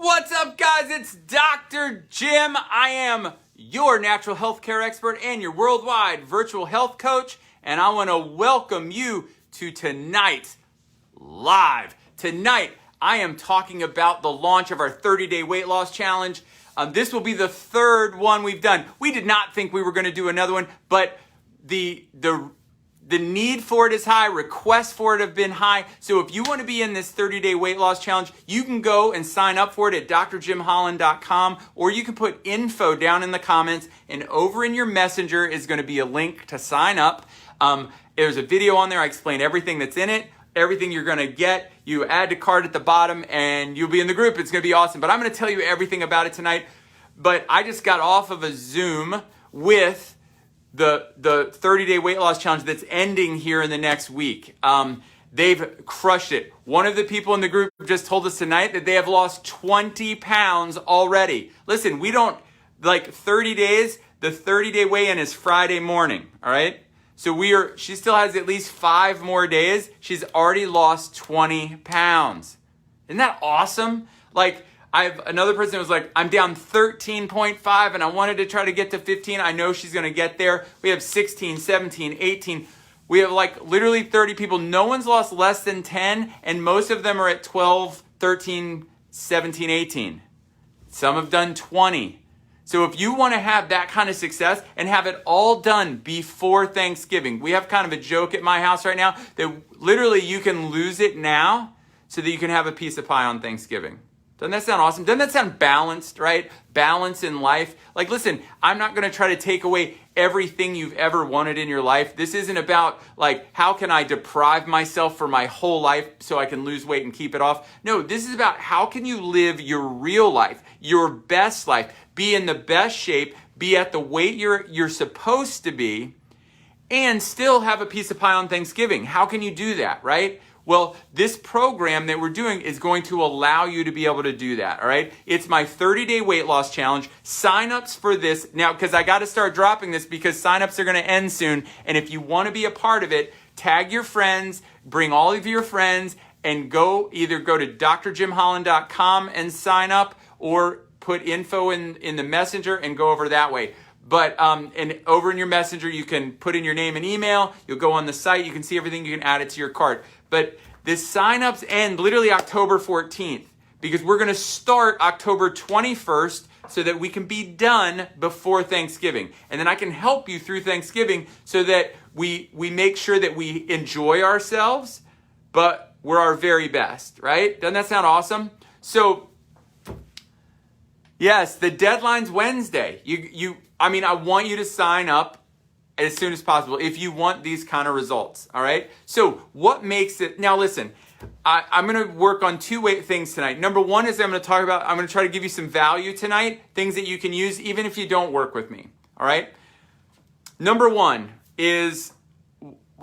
What's up, guys? It's Dr. Jim. I am your natural health care expert and your worldwide virtual health coach, and I want to welcome you to tonight's live. Tonight, I am talking about the launch of our 30-day weight loss challenge. This will be the third one we've done. We did not think we were going to do another one, but the need for it is high, requests for it have been high. So if you want to be in this 30-day weight loss challenge, you can go and sign up for it at drjimholland.com, or you can put info down in the comments, and over in your messenger is going to be a link to sign up. There's a video on there. I explain everything that's in it, everything you're going to get. You add to cart at the bottom and you'll be in the group. It's going to be awesome. But I'm going to tell you everything about it tonight. But I just got off of a Zoom with the 30-day weight loss challenge that's ending here in the next week. They've crushed it. One of the people in the group just told us tonight that they have lost 20 pounds already. Listen, we don't, 30 days, the 30-day weigh-in is Friday morning, all right? So she still has at least 5 more days. She's already lost 20 pounds. Isn't that awesome? I have another person who was like, I'm down 13.5 and I wanted to try to get to 15. I know she's going to get there. We have 16, 17, 18. We have literally 30 people. No one's lost less than 10, and most of them are at 12, 13, 17, 18. Some have done 20. So if you want to have that kind of success and have it all done before Thanksgiving, we have kind of a joke at my house right now that literally you can lose it now so that you can have a piece of pie on Thanksgiving. Doesn't that sound awesome? Doesn't that sound balanced, right? Balance in life. Listen, I'm not going to try to take away everything you've ever wanted in your life. This isn't about how can I deprive myself for my whole life so I can lose weight and keep it off. No, this is about how can you live your real life, your best life, be in the best shape, be at the weight you're supposed to be, and still have a piece of pie on Thanksgiving. How can you do that, right? Well, this program that we're doing is going to allow you to be able to do that, all right? It's my 30-day weight loss challenge. Sign-ups for this now, because I got to start dropping this because sign-ups are going to end soon. And if you want to be a part of it, tag your friends, bring all of your friends, and either go to drjimholland.com and sign up, or put info in the messenger and go over that way. But and over in your messenger, you can put in your name and email. You'll go on the site. You can see everything. You can add it to your cart. But the signups end literally October 14th because we're going to start October 21st so that we can be done before Thanksgiving. And then I can help you through Thanksgiving so that we make sure that we enjoy ourselves, but we're our very best, right? Doesn't that sound awesome? So, yes, the deadline's Wednesday. I want you to sign up as soon as possible if you want these kind of results, all right? So what makes it, now listen, I'm going to work on 2 things tonight. Number one is I'm going to try to give you some value tonight, things that you can use even if you don't work with me, all right? Number one is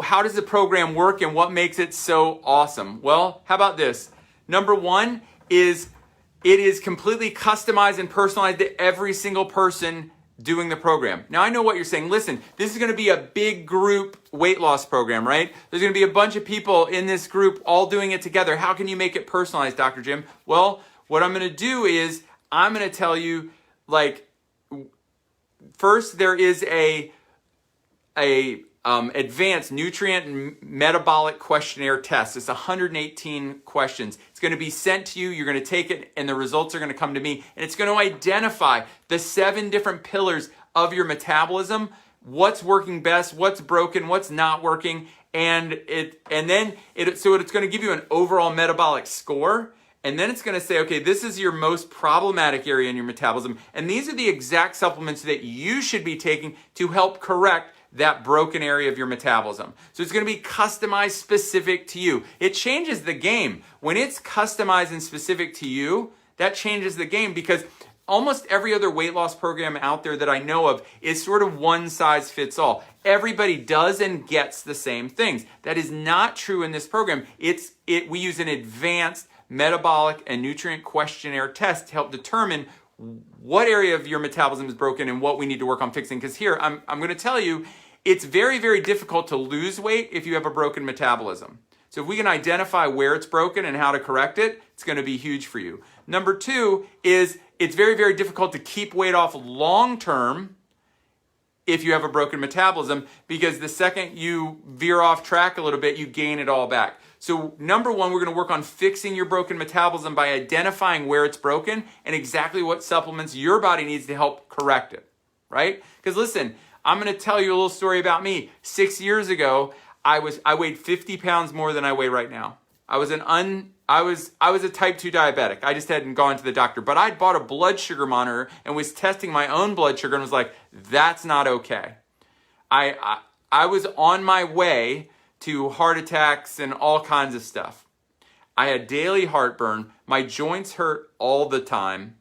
how does the program work and what makes it so awesome? Well, how about this? Number one is it is completely customized and personalized to every single person doing the program. Now, I know what you're saying. Listen, this is going to be a big group weight loss program, right? There's going to be a bunch of people in this group all doing it together. How can you make it personalized, Dr. Jim? Well, what I'm going to do is I'm going to tell you, first there is a advanced nutrient and metabolic questionnaire test. It's 118 questions. It's going to be sent to you. You're going to take it, and the results are going to come to me. And it's going to identify the 7 different pillars of your metabolism, what's working best, what's broken, what's not working, and it's going to give you an overall metabolic score. And then it's going to say, okay, this is your most problematic area in your metabolism, and these are the exact supplements that you should be taking to help correct that broken area of your metabolism. So it's going to be customized specific to you. It changes the game. When it's customized and specific to you, that changes the game because almost every other weight loss program out there that I know of is sort of one size fits all. Everybody does and gets the same things. That is not true in this program. We use an advanced metabolic and nutrient questionnaire test to help determine what area of your metabolism is broken and what we need to work on fixing. Because here, I'm going to tell you, it's very, very difficult to lose weight if you have a broken metabolism. So if we can identify where it's broken and how to correct it, it's going to be huge for you. Number 2 is it's very, very difficult to keep weight off long term if you have a broken metabolism, because the second you veer off track a little bit, you gain it all back. So number 1, we're going to work on fixing your broken metabolism by identifying where it's broken and exactly what supplements your body needs to help correct it, right? Because listen, I'm going to tell you a little story about me. 6 years ago, I weighed 50 pounds more than I weigh right now. I was a type 2 diabetic. I just hadn't gone to the doctor, but I'd bought a blood sugar monitor and was testing my own blood sugar and was like, that's not okay. I was on my way to heart attacks and all kinds of stuff. I had daily heartburn. My joints hurt all the time.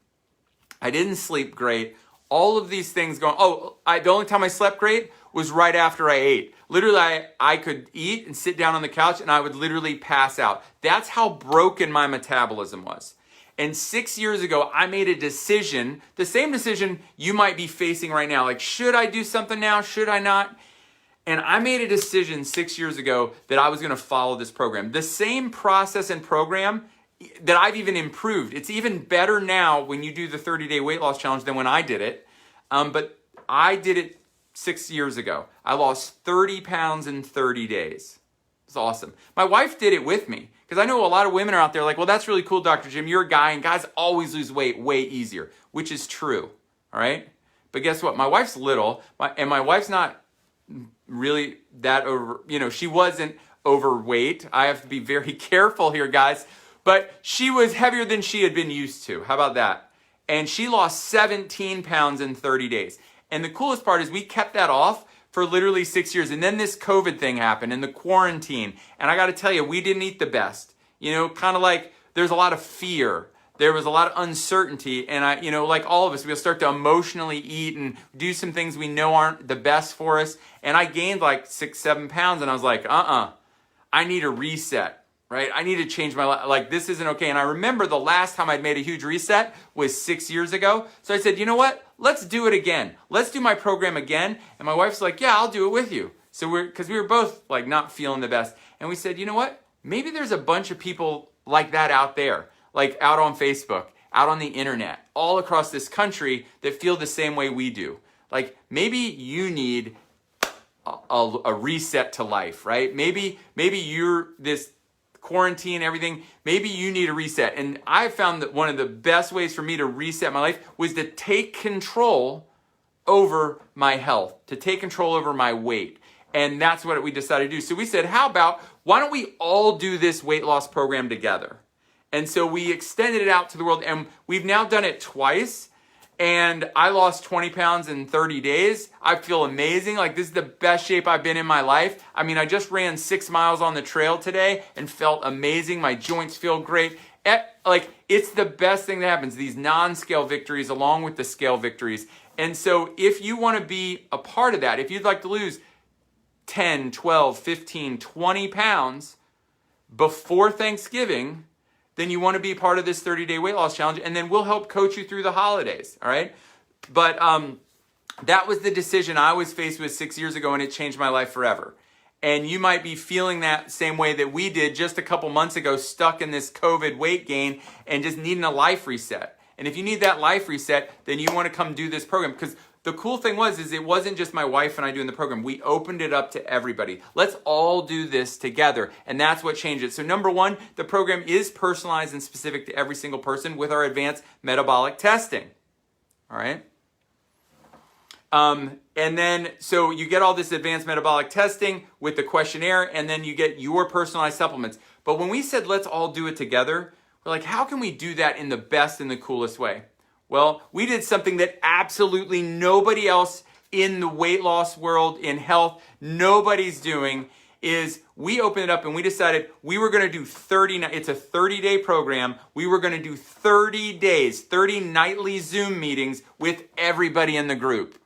I didn't sleep great. All of these things going, the only time I slept great was right after I ate. Literally, I could eat and sit down on the couch and I would literally pass out. That's how broken my metabolism was. And 6 years ago, I made a decision, the same decision you might be facing right now. Like, should I do something now? Should I not? And I made a decision 6 years ago that I was going to follow this program. The same process and program that I've even improved. It's even better now when you do the 30-day weight loss challenge than when I did it. But I did it 6 years ago. I lost 30 pounds in 30 days. It's awesome. My wife did it with me because I know a lot of women are out there like, well, that's really cool, Dr. Jim. You're a guy and guys always lose weight way easier, which is true. All right. But guess what? My wife's little and my wife's not really that over, she wasn't overweight. I have to be very careful here, guys. But she was heavier than she had been used to. How about that? And she lost 17 pounds in 30 days. And the coolest part is we kept that off for literally 6 years. And then this COVID thing happened and the quarantine. And I got to tell you, we didn't eat the best. Kind of like there's a lot of fear. There was a lot of uncertainty. And like all of us, we'll start to emotionally eat and do some things we know aren't the best for us. And I gained like 6-7 pounds. And I was like, I need a reset. Right? I need to change my life. Like, this isn't okay. And I remember the last time I'd made a huge reset was 6 years ago. So I said, you know what? Let's do it again. Let's do my program again. And my wife's like, yeah, I'll do it with you. So because we were both like not feeling the best. And we said, you know what? Maybe there's a bunch of people like that out there, like out on Facebook, out on the internet, all across this country that feel the same way we do. Like, maybe you need a reset to life, right? Maybe you're this quarantine, everything, maybe you need a reset. And I found that one of the best ways for me to reset my life was to take control over my health, to take control over my weight. And that's what we decided to do. So we said, why don't we all do this weight loss program together? And so we extended it out to the world, and we've now done it twice. And I lost 20 pounds in 30 days. I feel amazing. Like, this is the best shape I've been in my life. I mean, I just ran 6 miles on the trail today and felt amazing. My joints feel great. It's the best thing that happens, these non-scale victories along with the scale victories. And so if you want to be a part of that, if you'd like to lose 10, 12, 15, 20 pounds before Thanksgiving, then you want to be part of this 30-day weight loss challenge, and then we'll help coach you through the holidays, all right? But that was the decision I was faced with 6 years ago, and it changed my life forever. And you might be feeling that same way that we did just a couple months ago, stuck in this COVID weight gain and just needing a life reset. And if you need that life reset, then you want to come do this program, because the cool thing is it wasn't just my wife and I doing the program. We opened it up to everybody. Let's all do this together. And that's what changed it. So number 1, the program is personalized and specific to every single person with our advanced metabolic testing. All right. And then, so you get all this advanced metabolic testing with the questionnaire, and then you get your personalized supplements. But when we said, let's all do it together, we're like, how can we do that in the best and the coolest way? Well, we did something that absolutely nobody else in the weight loss world, in health, nobody's doing, is we opened it up and we decided we were going to do it's a 30-day program. We were going to do 30 days, 30 nightly Zoom meetings with everybody in the group.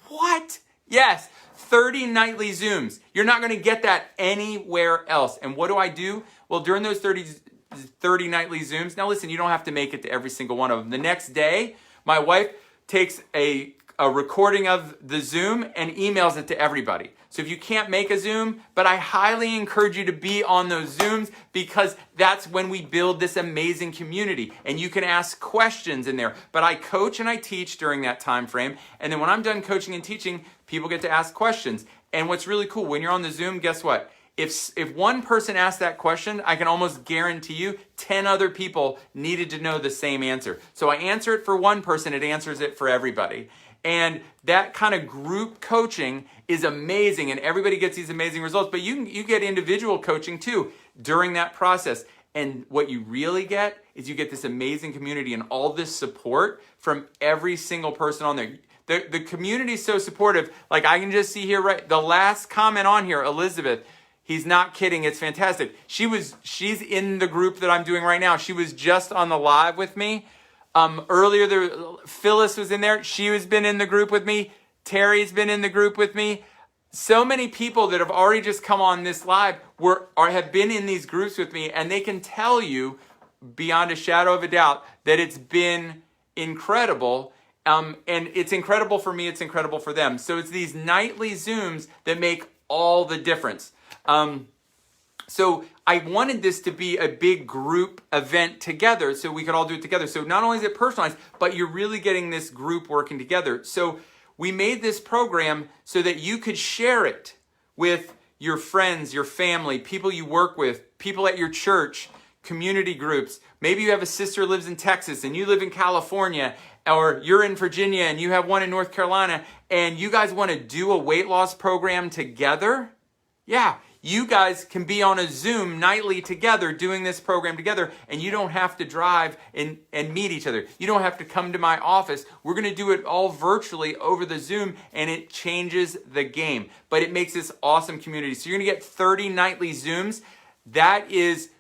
What? Yes, 30 nightly Zooms. You're not going to get that anywhere else. And what do? Well, during those 30 nightly Zooms. Now listen, you don't have to make it to every single one of them. The next day, my wife takes a recording of the Zoom and emails it to everybody. So if you can't make a Zoom, but I highly encourage you to be on those Zooms, because that's when we build this amazing community, and you can ask questions in there. But I coach and I teach during that time frame, and then when I'm done coaching and teaching, people get to ask questions. And what's really cool, when you're on the Zoom, guess what? If one person asked that question, I can almost guarantee you 10 other people needed to know the same answer. So I answer it for one person, it answers it for everybody. And that kind of group coaching is amazing, and everybody gets these amazing results. But you get individual coaching too during that process. And what you really get is you get this amazing community and all this support from every single person on there. The community is so supportive. Like I can just see here, right, the last comment on here, Elizabeth, he's not kidding, it's fantastic. She's in the group that I'm doing right now. She was just on the live with me. Earlier, Phyllis was in there. She has been in the group with me. Terry's been in the group with me. So many people that have already just come on this live have been in these groups with me, and they can tell you beyond a shadow of a doubt that it's been incredible. And it's incredible for me, it's incredible for them. So it's these nightly Zooms that make all the difference. So I wanted this to be a big group event together so we could all do it together. So not only is it personalized, but you're really getting this group working together. So we made this program so that you could share it with your friends, your family, people you work with, people at your church, community groups. Maybe you have a sister who lives in Texas and you live in California, or you're in Virginia and you have one in North Carolina, and you guys want to do a weight loss program together. Yeah, you guys can be on a Zoom nightly together doing this program together, and you don't have to drive and meet each other. You don't have to come to my office. We're going to do it all virtually over the Zoom, and it changes the game. But it makes this awesome community. So you're going to get 30 nightly Zooms. That is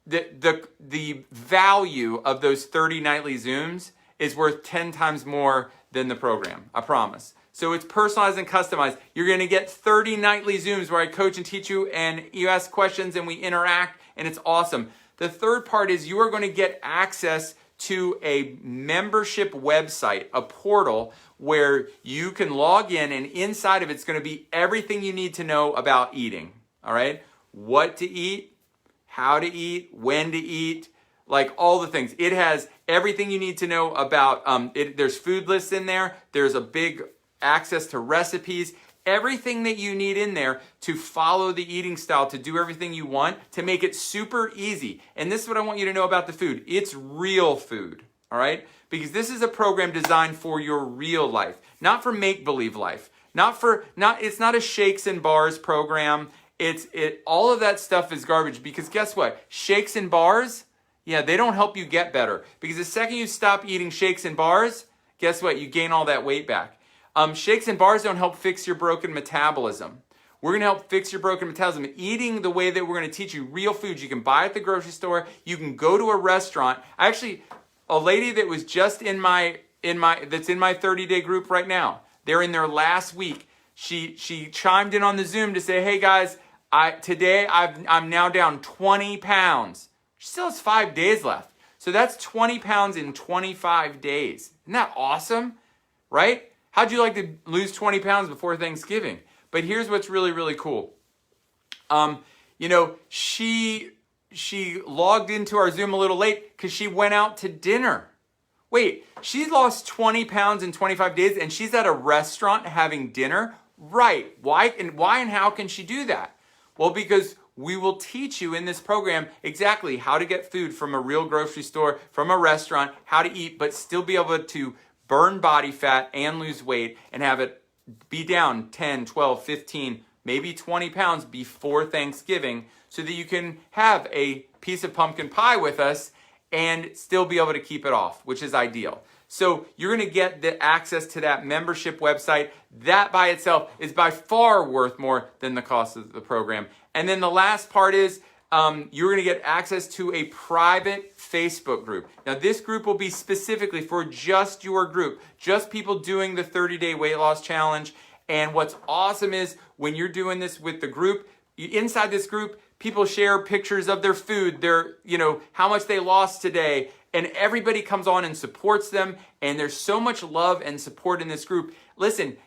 the value of those 30 nightly Zooms is worth 10 times more than the program, I promise. So it's personalized and customized. You're going to get 30 nightly Zooms where I coach and teach you, and you ask questions and we interact, and it's awesome. The third part is you are going to get access to a membership website, a portal where you can log in, and inside of it's going to be everything you need to know about eating. All right? What to eat, how to eat, when to eat, like all the things. It has everything you need to know about, there's food lists in there. There's a big access to recipes, everything that you need in there to follow the eating style, to do everything you want, to make it super easy. And this is what I want you to know about the food. It's real food, all right? Because this is a program designed for your real life, not for make-believe life. It's not a shakes and bars program. All of that stuff is garbage, because guess what? Shakes and bars, yeah, they don't help you get better. Because the second you stop eating shakes and bars, guess what? You gain all that weight back. Shakes and bars don't help fix your broken metabolism. We're going to help fix your broken metabolism. Eating the way that we're going to teach you, real foods you can buy at the grocery store. You can go to a restaurant. Actually, a lady that was just that's in my 30-day group right now. They're in their last week. She chimed in on the Zoom to say, "Hey guys, today I'm now down 20 pounds." She still has 5 days left. So that's 20 pounds in 25 days. Isn't that awesome? Right? How'd you like to lose 20 pounds before Thanksgiving? But here's what's really, really cool. She logged into our Zoom a little late because she went out to dinner. Wait, she lost 20 pounds in 25 days and she's at a restaurant having dinner? Right. Why and how can she do that? Well, because we will teach you in this program exactly how to get food from a real grocery store, from a restaurant, how to eat, but still be able to burn body fat and lose weight and have it be down 10, 12, 15, maybe 20 pounds before Thanksgiving, so that you can have a piece of pumpkin pie with us and still be able to keep it off, which is ideal. So you're going to get the access to that membership website. That by itself is by far worth more than the cost of the program. And then the last part is you're going to get access to a private Facebook group. Now, this group will be specifically for just your group, just people doing the 30-day weight loss challenge. And what's awesome is when you're doing this with the group, inside this group, people share pictures of their food, how much they lost today, and everybody comes on and supports them. And there's so much love and support in this group. Listen,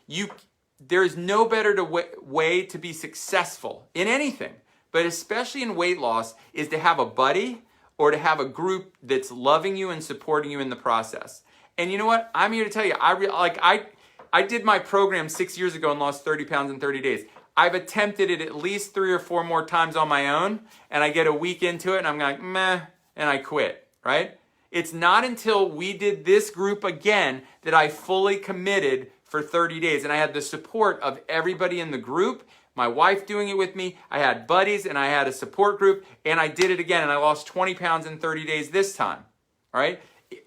there's no better way to be successful in anything, but especially in weight loss, is to have a buddy or to have a group that's loving you and supporting you in the process. And you know what? I'm here to tell you, I did my program 6 years ago and lost 30 pounds in 30 days. I've attempted it at least 3 or 4 more times on my own, and I get a week into it and I'm like, meh, and I quit, right? It's not until we did this group again that I fully committed for 30 days. And I had the support of everybody in the group, my wife doing it with me, I had buddies, and I had a support group, and I did it again, and I lost 20 pounds in 30 days this time, all right?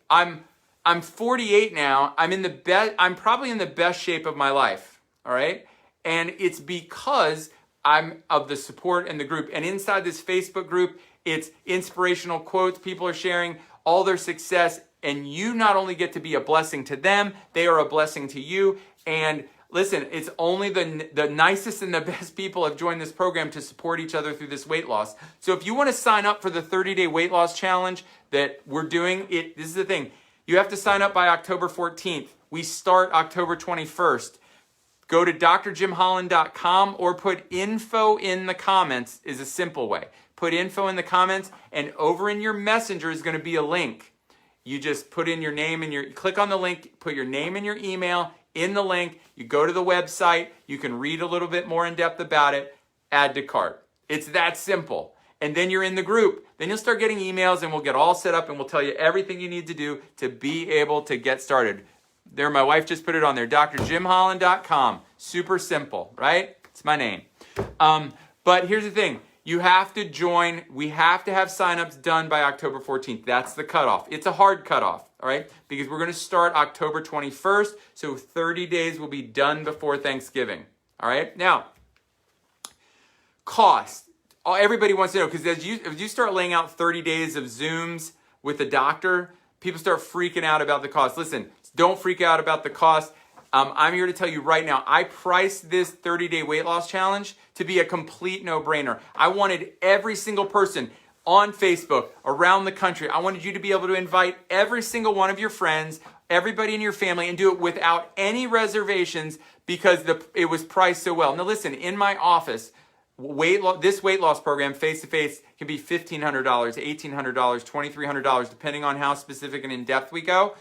I'm 48 now. I'm probably in the best shape of my life, all right? And it's because I'm of the support and the group. And inside this Facebook group, it's inspirational quotes. People are sharing all their success, and you not only get to be a blessing to them, they are a blessing to you. And listen, it's only the nicest and the best people have joined this program to support each other through this weight loss. So if you want to sign up for the 30-day weight loss challenge that we're doing, this is the thing. You have to sign up by October 14th. We start October 21st. Go to drjimholland.com or put info in the comments is a simple way. Put info in the comments, and over in your messenger is going to be a link. You just put in your name and click on the link, put your name and your email in the link. You go to the website. You can read a little bit more in depth about it. Add to cart. It's that simple. And then you're in the group. Then you'll start getting emails, and we'll get all set up, and we'll tell you everything you need to do to be able to get started. There, my wife just put it on there, drjimholland.com. Super simple, right? It's my name. But here's the thing. You have to join. We have to have signups done by October 14th. That's the cutoff. It's a hard cutoff, all right? Because we're going to start October 21st, so 30 days will be done before Thanksgiving, all right? Now, cost. Everybody wants to know, because as you start laying out 30 days of Zooms with the doctor, people start freaking out about the cost. Listen, don't freak out about the cost. I'm here to tell you right now, I priced this 30-day weight loss challenge to be a complete no-brainer. I wanted every single person on Facebook, around the country, I wanted you to be able to invite every single one of your friends, everybody in your family, and do it without any reservations because it was priced so well. Now listen, in my office, this weight loss program, face-to-face, can be $1,500, $1,800, $2,300, depending on how specific and in-depth we go.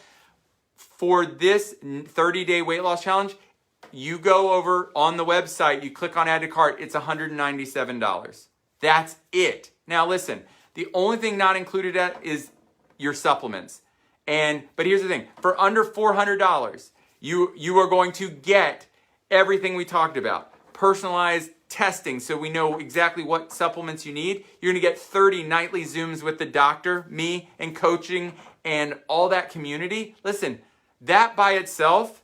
For this 30-day weight loss challenge, you go over on the website, you click on add to cart, it's $197. That's it. Now listen, the only thing not included is your supplements. But here's the thing, for under $400, you are going to get everything we talked about. Personalized testing, so we know exactly what supplements you need. You're going to get 30 nightly Zooms with the doctor, me, and coaching, and all that community. Listen, that by itself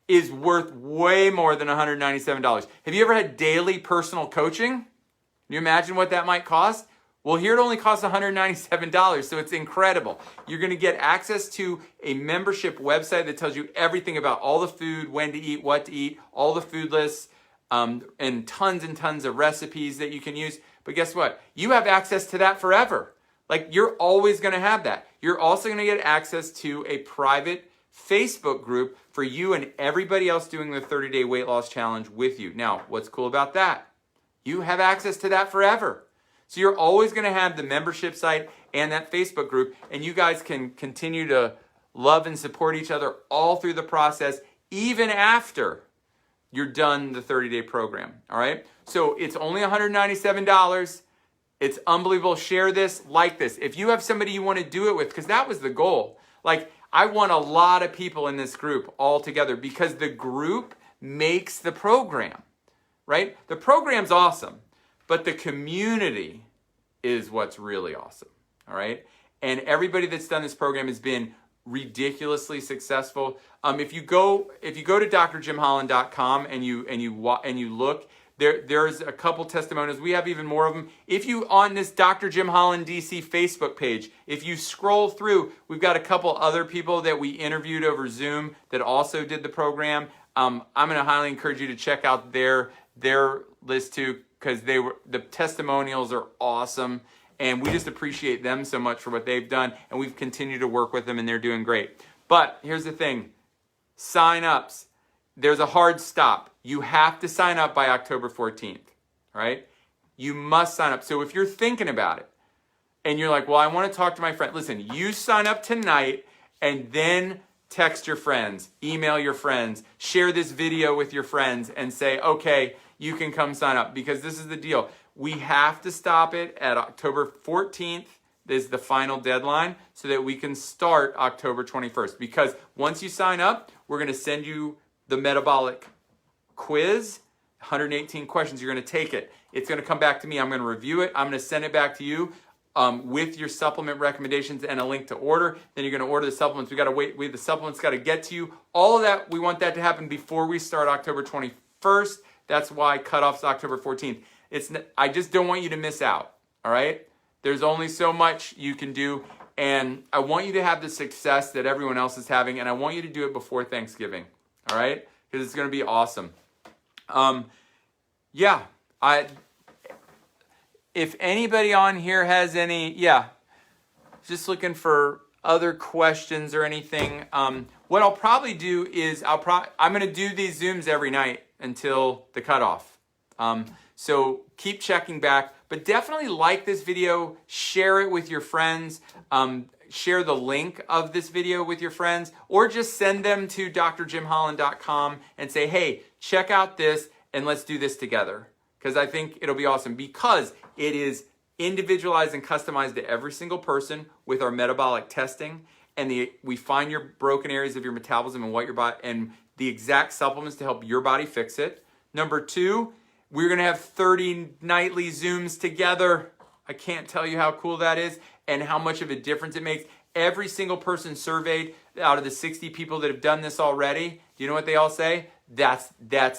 is worth way more than $197. Have you ever had daily personal coaching? Can you imagine what that might cost? Well, here it only costs $197, so it's incredible. You're going to get access to a membership website that tells you everything about all the food, when to eat, what to eat, all the food lists, and tons of recipes that you can use. But guess what? You have access to that forever. Like, you're always going to have that. You're also going to get access to a private Facebook group for you and everybody else doing the 30-day weight loss challenge with you. Now, what's cool about that? You have access to that forever. So you're always going to have the membership site and that Facebook group, and you guys can continue to love and support each other all through the process, even after you're done the 30-day program, all right? So it's only $197. It's unbelievable. Share this, like this. If you have somebody you want to do it with, because that was the goal. Like, I want a lot of people in this group all together because the group makes the program, right? The program's awesome, but the community is what's really awesome, all right? And everybody that's done this program has been ridiculously successful. If you go to drjimholland.com and you look, there's a couple testimonials. We have even more of them. If you, on this Dr. Jim Holland DC Facebook page, if you scroll through, we've got a couple other people that we interviewed over Zoom that also did the program. I'm going to highly encourage you to check out their list too, because the testimonials are awesome. And we just appreciate them so much for what they've done. And we've continued to work with them, and they're doing great. But here's the thing. Sign-ups. there's a hard stop. You have to sign up by October 14th, right? You must sign up. So if you're thinking about it and you're like, well, I want to talk to my friend. Listen, you sign up tonight and then text your friends, email your friends, share this video with your friends and say, okay, you can come sign up, because this is the deal. We have to stop it at October 14th. This is the final deadline so that we can start October 21st. Because once you sign up, we're going to send you the metabolic quiz, 118 questions. You're going to take it. It's going to come back to me. I'm going to review it. I'm going to send it back to you with your supplement recommendations and a link to order. Then you're going to order the supplements. We got to wait. The supplements got to get to you. All of that, we want that to happen before we start October 21st. That's why cutoff's October 14th. I just don't want you to miss out. All right? There's only so much you can do, and I want you to have the success that everyone else is having, and I want you to do it before Thanksgiving. All right? Because it's going to be awesome. If anybody on here has any, just looking for other questions or anything. What I'll probably do is I'm going to do these Zooms every night until the cutoff. So keep checking back, but definitely like this video, share it with your friends, share the link of this video with your friends, or just send them to drjimholland.com and say, hey, check out this and let's do this together. Because I think it'll be awesome, because it is individualized and customized to every single person with our metabolic testing, and we find your broken areas of your metabolism and what your body, and the exact supplements to help your body fix it. Number 2, we're going to have 30 nightly Zooms together. I can't tell you how cool that is and how much of a difference it makes. Every single person surveyed out of the 60 people that have done this already, do you know what they all say? That's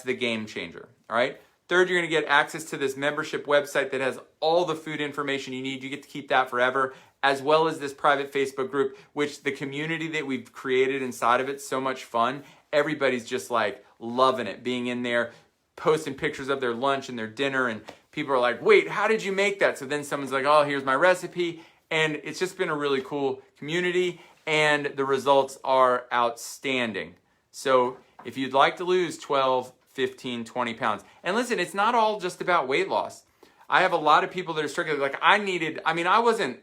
the game changer, all right? 3rd, you're going to get access to this membership website that has all the food information you need. You get to keep that forever, as well as this private Facebook group, which the community that we've created inside of it's so much fun. Everybody's just like loving it, being in there, posting pictures of their lunch and their dinner, and people are like, wait, how did you make that? So then someone's like, oh, here's my recipe. And it's just been a really cool community, and the results are outstanding. So if you'd like to lose 12, 15, 20 pounds, and listen, it's not all just about weight loss. I have a lot of people that are struggling. Like I wasn't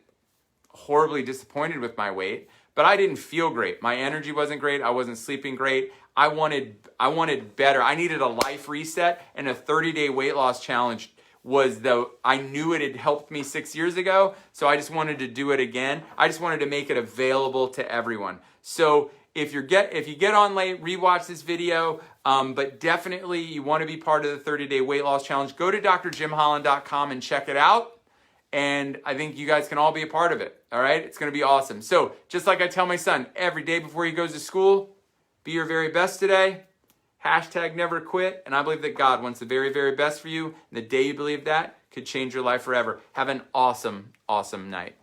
horribly disappointed with my weight, but I didn't feel great. My energy wasn't great. I wasn't sleeping great. I wanted better. I needed a life reset, and a 30-day weight loss challenge I knew it had helped me 6 years ago, so I just wanted to do it again. I just wanted to make it available to everyone. So if you get on late, rewatch this video, but definitely you want to be part of the 30-day weight loss challenge. Go to drjimholland.com and check it out, and I think you guys can all be a part of it, all right? It's going to be awesome. So just like I tell my son every day before he goes to school, be your very best today. #never quit. And I believe that God wants the very, very best for you. And the day you believe that could change your life forever. Have an awesome, awesome night.